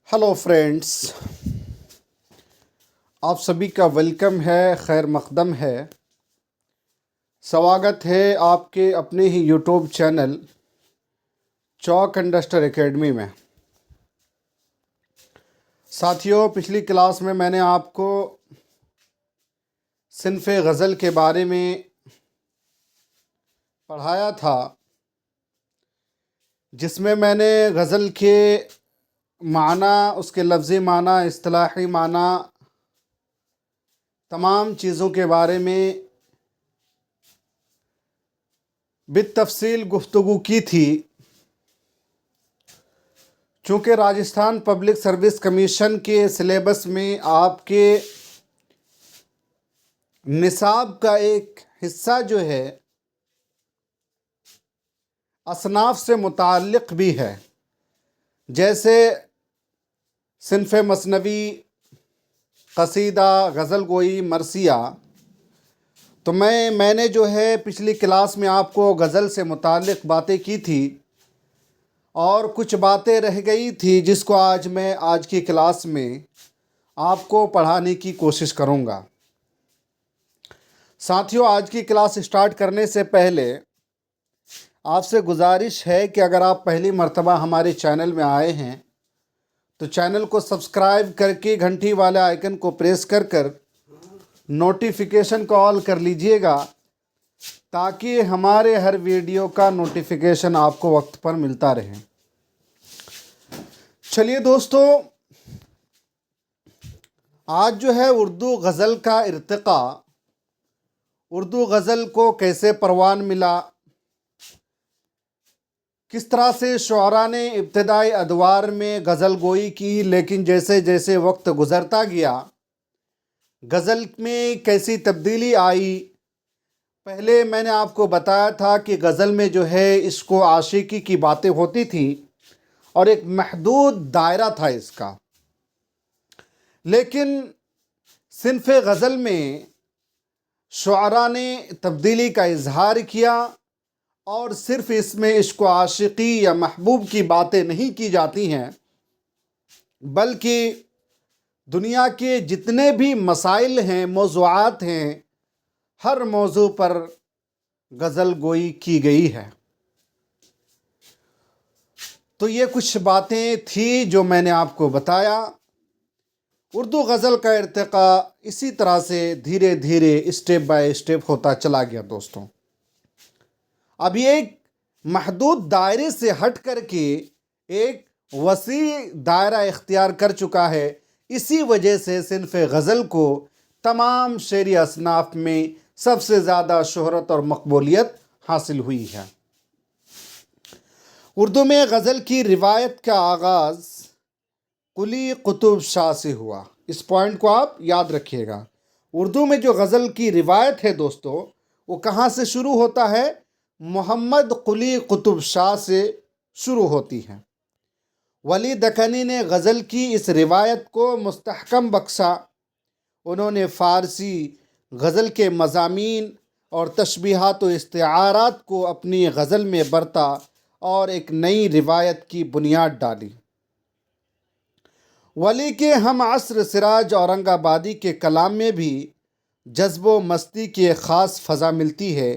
Hello friends, आप सभी का वेलकम है, खैर मकदम है। स्वागत है आपके अपने ही YouTube channel chalk and duster academy में। साथियों, पिछली क्लास में मैंने आपको सिन्फ़े गज़ल के बारे में पढ़ाया था, जिसमें मैंने गज़ल के माना, उसके लफ्ज़ी माना, इस्तिलाही माना, तमाम चीज़ों के बारे में बितफ़सील गुफ्तगू की थी। चूँकि राजस्थान पब्लिक सर्विस कमीशन के सिलेबस में आपके निसाब का एक हिस्सा जो है असनाफ़ से मुताल्लिक़ भी है, जैसे सिन्फ़े मसनवी, क़सीदा, गज़ल गोई, मरसिया। तो मैंने जो है पिछली क्लास में आपको गज़ल से मुताल्लिक़ बातें की थी और कुछ बातें रह गई थी जिसको मैं आज की क्लास में आपको पढ़ाने की कोशिश करूँगा। साथियों, आज की क्लास स्टार्ट करने से पहले आपसे गुजारिश है कि अगर आप पहली मर्तबा हमारे चैनल में आए हैं तो चैनल को सब्सक्राइब करके घंटी वाले आइकन को प्रेस कर नोटिफिकेशन को ऑल कर लीजिएगा, ताकि हमारे हर वीडियो का नोटिफिकेशन आपको वक्त पर मिलता रहे। चलिए दोस्तों, आज जो है उर्दू गज़ल का इर्तिक़ा, उर्दू गज़ल को कैसे परवान मिला, किस तरह से शुअरा ने इब्तिदाई अदवार में गज़ल गोई की, लेकिन जैसे जैसे वक्त गुज़रता गया गज़ल में कैसी तब्दीली आई। पहले मैंने आपको बताया था कि गज़ल में जो है इसको आशिकी की बातें होती थी और एक महदूद दायरा था इसका, लेकिन सिन्फ़े गज़ल में शुअरा ने तब्दीली का इजहार किया और सिर्फ़ इसमें इश्क़ आशिकी या महबूब की बातें नहीं की जाती हैं, बल्कि दुनिया के जितने भी मसाइल हैं, मौज़ूआत हैं, हर मौजू पर गज़ल गोई की गई है। तो ये कुछ बातें थी जो मैंने आपको बताया। उर्दू गज़ल का इर्तिक़ा इसी तरह से धीरे धीरे स्टेप बाय स्टेप होता चला गया। दोस्तों, अभी एक महदूद दायरे से हट कर के एक वसी दायरा इख्तियार कर चुका है। इसी वजह से सिन्फ़े गज़ल को तमाम शेरी असनाफ़ में सबसे ज़्यादा शोहरत और मकबूलियत हासिल हुई है। उर्दू में गज़ल की रिवायत का आगाज़ कुली कुतुब शाह से हुआ। इस पॉइंट को आप याद रखिएगा। उर्दू में जो गज़ल की रिवायत है दोस्तों, वो कहाँ से शुरू होता है? मोहम्मद कुली कुतुब शाह से शुरू होती है। वली दक्कनी ने गज़ल की इस रिवायत को मुस्तहकम बख्शा। उन्होंने फ़ारसी गज़ल के मज़ामीन और तशबीहात व इस्तिआरात को अपनी गज़ल में बरता और एक नई रिवायत की बुनियाद डाली। वली के हम असर सिराज औरंगाबादी के कलाम में भी जज्बो मस्ती की एक ख़ास फ़ज़ा मिलती है।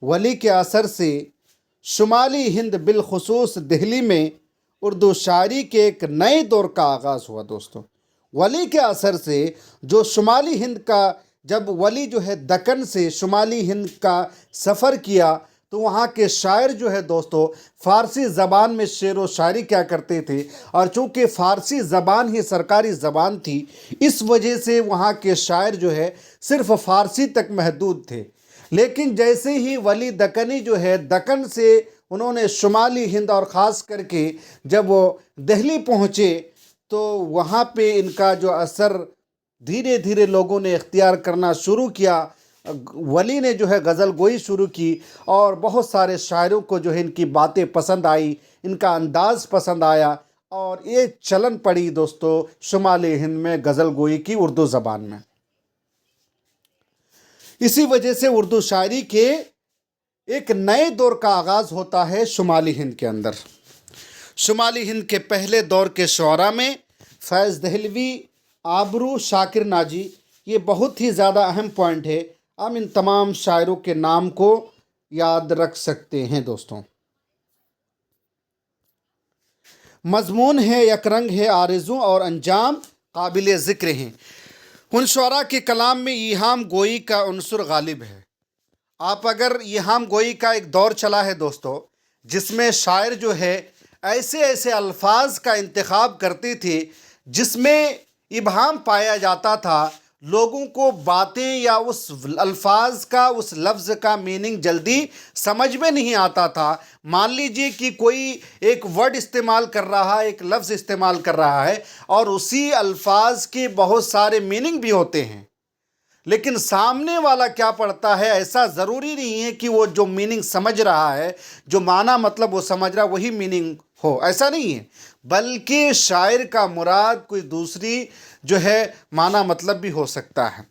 वली के असर से शुमाली हिंद बिलखुसूस दिल्ली में उर्दू शायरी के एक नए दौर का आगाज़ हुआ। दोस्तों, वली के असर से जो शुमाली हिंद का, जब वली जो है दक्कन से शुमाली हिंद का सफ़र किया तो वहाँ के शायर जो है दोस्तों फ़ारसी ज़बान में शेर व शायरी क्या करते थे, और चूँकि फ़ारसी ज़बान ही सरकारी ज़बान थी, इस वजह से वहाँ के शायर जो है सिर्फ़ फ़ारसी तक महदूद थे। लेकिन जैसे ही वली दक्कनी जो है दक्कन से उन्होंने शुमाली हिंद और ख़ास करके जब वो दिल्ली पहुँचे तो वहाँ पे इनका जो असर धीरे धीरे लोगों ने इख्तियार करना शुरू किया। वली ने जो है गज़ल गोई शुरू की और बहुत सारे शायरों को जो है इनकी बातें पसंद आई, इनका अंदाज़ पसंद आया और ये चलन पड़ी दोस्तों शुमाली हिंद में गज़ल गोई की उर्दू ज़बान में। इसी वजह से उर्दू शायरी के एक नए दौर का आगाज़ होता है शुमाली हिंद के अंदर। शुमाली हिंद के पहले दौर के शुअरा में फैज़ दहलवी, आबरू, शाकिर नाजी, ये बहुत ही ज़्यादा अहम पॉइंट है। हम इन तमाम शायरों के नाम को याद रख सकते हैं दोस्तों। मज़मून है, यकरंग है, आरज़ू और अंजाम काबिल ज़िक्र हैं। उन शुअरा के कलाम में ईहाम गोई का उन्सुर गालिब है। आप अगर ईहाम गोई का एक दौर चला है दोस्तों, जिसमें शायर जो है ऐसे ऐसे अल्फाज का इंतखाब करते थे जिसमें इबहाम पाया जाता था, लोगों को बातें या उस अल्फाज का, उस लफ्ज़ का मीनिंग जल्दी समझ में नहीं आता था। मान लीजिए कि कोई एक वर्ड इस्तेमाल कर रहा है, एक लफ्ज़ इस्तेमाल कर रहा है और उसी अल्फाज के बहुत सारे मीनिंग भी होते हैं, लेकिन सामने वाला क्या पढ़ता है, ऐसा ज़रूरी नहीं है कि वो जो मीनिंग समझ रहा है, जो माना मतलब वो समझ रहा है, वही मीनिंग हो, ऐसा नहीं है। बल्कि शायर का मुराद कोई दूसरी जो है माना मतलब भी हो सकता है।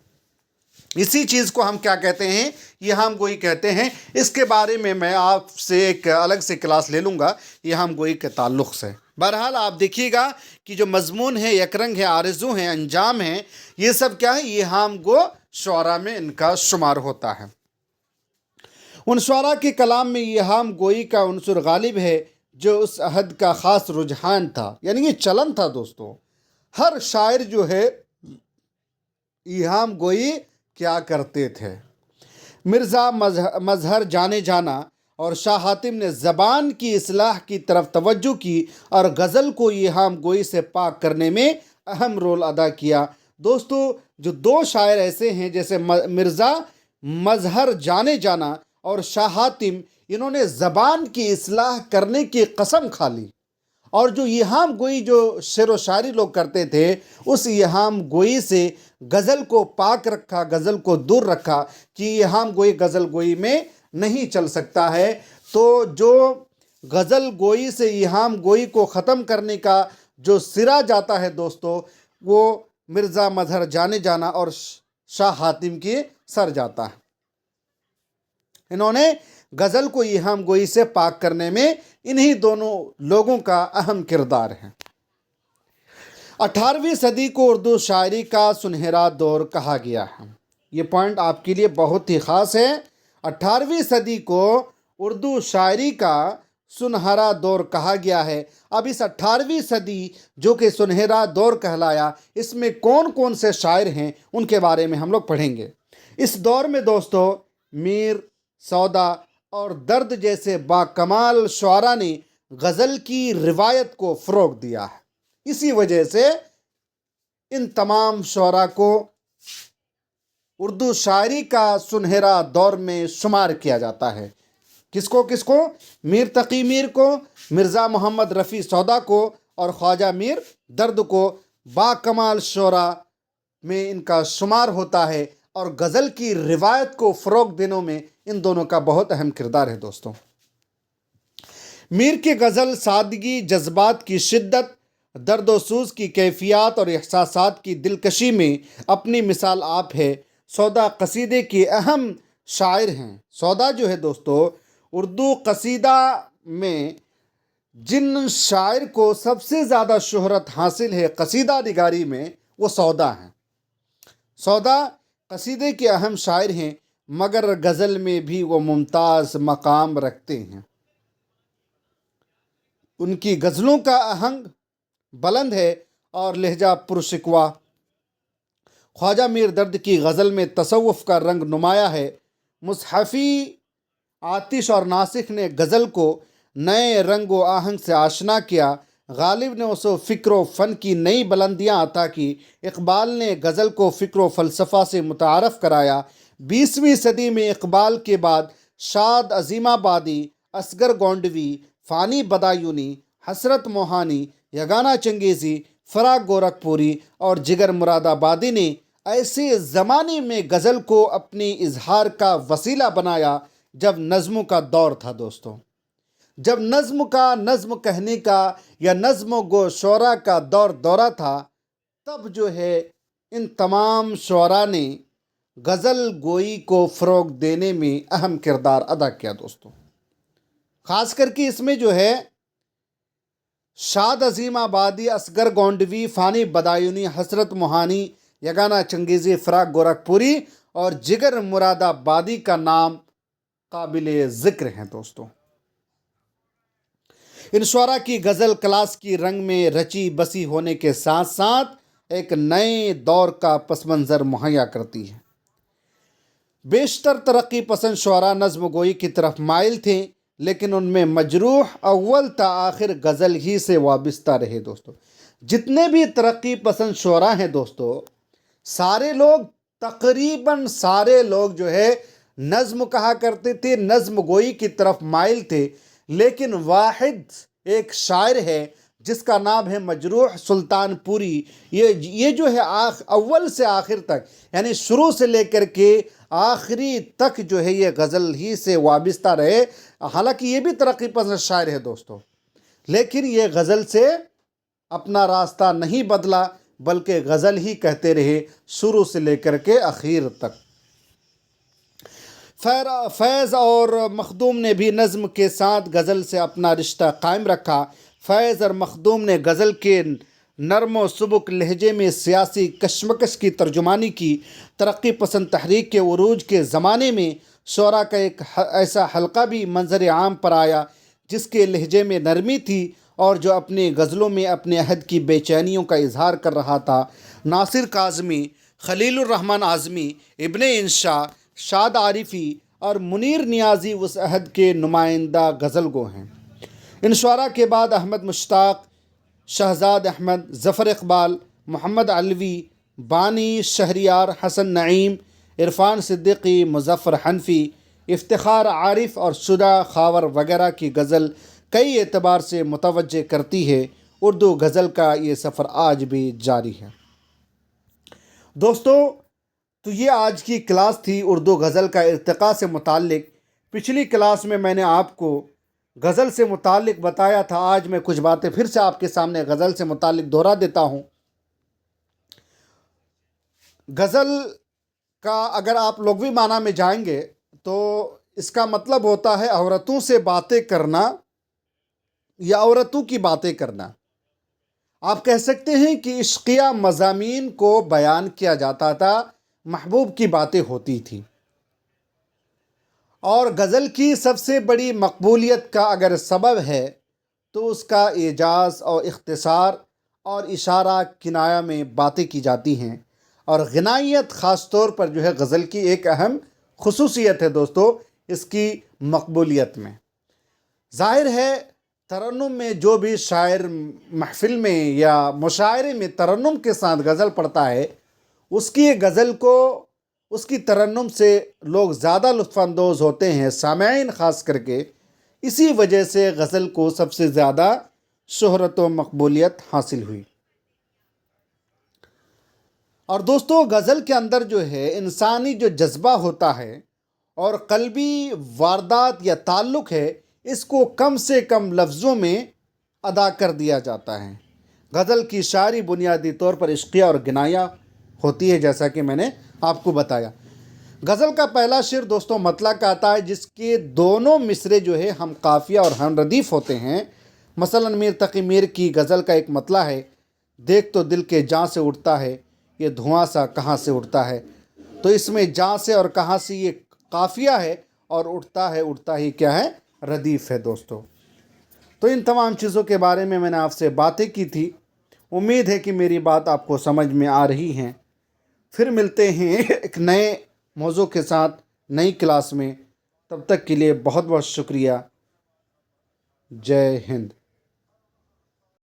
इसी चीज़ को हम क्या कहते हैं, ईहाम गोई कहते हैं। इसके बारे में मैं आपसे एक अलग से क्लास ले लूँगा ईहाम गोई के ताल्लुक़ से। बहरहाल आप देखिएगा कि जो मज़मून है, यकरंग है, आरज़ू है, अंजाम है, ये सब क्या है, ईहाम गो शुअरा में इनका शुमार होता है। उन शुअरा के कलाम में ईहाम गोई का उन्सुर गालिब है जो उस अहद का ख़ास रुझान था, यानी ये चलन था दोस्तों। हर शायर जो है ईहाम गोई क्या करते थे। मिर्ज़ा मज़हर जाने जाना और शाह हातिम ने ज़बान की इस्लाह की तरफ तवज्जो की और गज़ल को ईहाम गोई से पाक करने में अहम रोल अदा किया। दोस्तों, जो दो शायर ऐसे हैं जैसे मिर्ज़ा मज़हर जाने जाना और शाह हातिम, इन्होंने ज़बान की इस्लाह करने की कसम खा ली, और जो ईहाम गोई जो शेर व शायरी लोग करते थे, उस ईहाम गोई से गज़ल को पाक रखा, गज़ल को दूर रखा कि ईहाम गोई गज़ल गोई में नहीं चल सकता है। तो जो गज़ल गोई से ईहाम गोई को ख़त्म करने का जो सिरा जाता है दोस्तों, वो मिर्ज़ा मज़हर जाने जाना और शाह हातिम के सर जाता है। इन्होंने गज़ल को ईहाम गोई से पाक करने में इन्हीं दोनों लोगों का अहम किरदार है। 18वीं सदी को उर्दू शायरी का सुनहरा दौर कहा गया है। ये पॉइंट आपके लिए बहुत ही ख़ास है। 18वीं सदी को उर्दू शायरी का सुनहरा दौर कहा गया है। अब इस 18वीं सदी जो कि सुनहरा दौर कहलाया, इसमें कौन कौन से शायर हैं उनके बारे में हम लोग पढ़ेंगे। इस दौर में दोस्तों मीर, सौदा और दर्द जैसे बाकमाल शुअरा ने गज़ल की रिवायत को फ़रोग़ दिया है। इसी वजह से इन तमाम शुअरा को उर्दू शायरी का सुनहरा दौर में शुमार किया जाता है। किसको किसको? मीर तकी मीर को, मिर्ज़ा मोहम्मद रफ़ी सौदा को और ख्वाजा मीर दर्द को बाकमाल शुअरा में इनका शुमार होता है, और गज़ल की रिवायत को फ़रोग़ देने में इन दोनों का बहुत अहम किरदार है दोस्तों। मीर की गज़ल सादगी, जज्बात की शिद्दत, दर्द व सूज़ की कैफियत और एहसासात की दिलकशी में अपनी मिसाल आप है। सौदा कसीदे के अहम शायर हैं। सौदा जो है दोस्तों, उर्दू कसीदा में जिन शायर को सबसे ज़्यादा शोहरत हासिल है कसीदा निगारी में, वो सौदा हैं। सौदा कसीदे के अहम शायर हैं, मगर गज़ल में भी वो मुमताज़ मकाम रखते हैं। उनकी गज़लों का आहंग बुलंद है और लहजा पुरशिकवा। ख्वाजा मीर दर्द की गज़ल में तसव्वुफ़ का रंग नुमाया है। मुसहफ़ी आतिश और नासिख ने गज़ल को नए रंग व आहंग से आशना किया। गालिब ने उसे फ़िक्र व फ़न की नई बुलंदियाँ अता की। इक़बाल ने गज़ल को फ़िक्र व फ़लसफ़ा से मुतारफ़ कराया। 20वीं सदी में इक़बाल के बाद शाद अज़ीमाबादी, असगर गोंडवी, फ़ानी बदायूनी, हसरत मोहानी, यगाना चंगेज़ी, फ़राग गोरखपुरी और जिगर मुरादाबादी ने ऐसे ज़माने में गज़ल को अपनी इजहार का वसीला बनाया जब नज़्म का दौर था दोस्तों। जब नज़्म कहने का या नज़्म गो शोरा का दौरा था, तब जो है इन तमाम शोरा ने गज़ल गोई को फ़रोग़ देने में अहम किरदार अदा किया दोस्तों। ख़ास करके इसमें जो है शाद अजीम आबादी, असगर गोंडवी, फ़ानी बदायूनी, हसरत मोहानी, यगाना चंगेज़ी, फ़राक गोरखपुरी और जिगर मुरादाबादी का नाम काबिल ज़िक्र हैं दोस्तों। इन शुअरा की गज़ल क्लास की रंग में रची बसी होने के साथ साथ एक नए दौर का पस मंज़र मुहैया करती है। बेशतर तरक्की पसंद शुअरा नज़्म गोई की तरफ माइल थे, लेकिन उनमें मजरूह अव्वल ता आखिर गज़ल ही से वाबस्ता रहे दोस्तों। जितने भी तरक्की पसंद शुअरा हैं दोस्तों, सारे लोग, तकरीबन सारे लोग जो है नज़्म कहा करते थे, नज़्म गोई की तरफ माइल थे, लेकिन वाहिद एक शायर है जिसका नाम है मजरूह सुल्तानपुरी। ये जो है अव्वल से आखिर तक, यानी शुरू से लेकर के आखिरी तक जो है ये गज़ल ही से वाबस्ता रहे। हालांकि ये भी तरक्की पसंद शायर है दोस्तों, लेकिन ये गज़ल से अपना रास्ता नहीं बदला, बल्कि गज़ल ही कहते रहे शुरू से लेकर के आखिर तक। फैज़ और मखदूम ने भी नज़्म के साथ गज़ल से अपना रिश्ता कायम रखा। फैज़ और मखदूम ने गज़ल के नरम व सुबक लहजे में सियासी कशमकश की तर्जुमानी की। तरक्की पसंद तहरीक के उरूज के ज़माने में शुअरा का एक ऐसा हल्का भी मंजर आम पर आया जिसके लहजे में नरमी थी और जो अपने गज़लों में अपने अहद की बेचैनियों का इजहार कर रहा था। नासिर काज़मी, खलीलुर रहमान आज़मी, इब्ने इंशा, शाद आरिफ़ी और मुनीर नियाज़ी उस अहद के नुमाइंदा गज़ल गो हैं। इन शुअरा के बाद अहमद मुश्ताक, शहजाद अहमद, ज़फ़र इक़बाल, मोहम्मद अलवी, बानी शहरियार, हसन नईम, इरफ़ान सिद्दीकी, मुज़फ़्फ़र हनफ़ी, इफ्तिखार आरिफ़ और शुजा खावर वगैरह की गज़ल कई एतबार से मुतवज्जे करती है। उर्दू गज़ल का ये सफ़र आज भी जारी है दोस्तों। तो ये आज की क्लास थी उर्दू गज़ल का इर्तिक़ा से मुताल्लिक़। पिछली क्लास में मैंने आपको गज़ल से मुताल्लिक़ बताया था। आज मैं कुछ बातें फिर से आपके सामने गज़ल से मुताल्लिक़ दोहरा देता हूँ। गज़ल का अगर आप लुग़वी माना में जाएंगे तो इसका मतलब होता है औरतों से बातें करना या औरतों की बातें करना। आप कह सकते हैं कि इश्क़िया मज़ामीन को बयान किया जाता था, महबूब की बातें होती थी। और गज़ल की सबसे बड़ी मकबूलियत का अगर सबब है तो उसका एजाज़ और इख्तिसार और इशारा किनाया में बातें की जाती हैं। और ग़िनायत ख़ास तौर पर जो है गज़ल की एक अहम खुसूसियत है दोस्तों इसकी मकबूलियत में। ज़ाहिर है तरन्नुम में जो भी शायर महफ़िल में या मुशायरे में तरन्नुम के साथ गज़ल पढ़ता है, उसकी गज़ल को, उसकी तरन्नुम से लोग ज़्यादा लुत्फ़अंदोज़ होते हैं, सामईन ख़ास करके। इसी वजह से गज़ल को सबसे ज़्यादा शोहरत व मकबूलियत हासिल हुई। और दोस्तों गज़ल के अंदर जो है इंसानी जो जज्बा होता है और क़ल्बी वारदात या ताल्लुक़ है, इसको कम से कम लफ्ज़ों में अदा कर दिया जाता है। गज़ल की शायरी बुनियादी तौर पर इश्क़िया और गिनाया होती है, जैसा कि मैंने आपको बताया। गज़ल का पहला शेर दोस्तों मतला का आता है, जिसके दोनों मिसरे जो है हम काफ़िया और हम रदीफ़ होते हैं। मसलन मीर तक़ी मीर की गज़ल का एक मतला है, देख तो दिल के जाँ से उठता है, ये धुआं सा कहाँ से उठता है। तो इसमें जाँ से और कहाँ से ये काफ़िया है और उठता ही क्या है, रदीफ़ है दोस्तों। तो इन तमाम चीज़ों के बारे में मैंने आपसे बातें की थी। उम्मीद है कि मेरी बात आपको समझ में आ रही हैं। फिर मिलते हैं एक नए मौजू के साथ नई क्लास में। तब तक के लिए बहुत बहुत शुक्रिया। जय हिंद।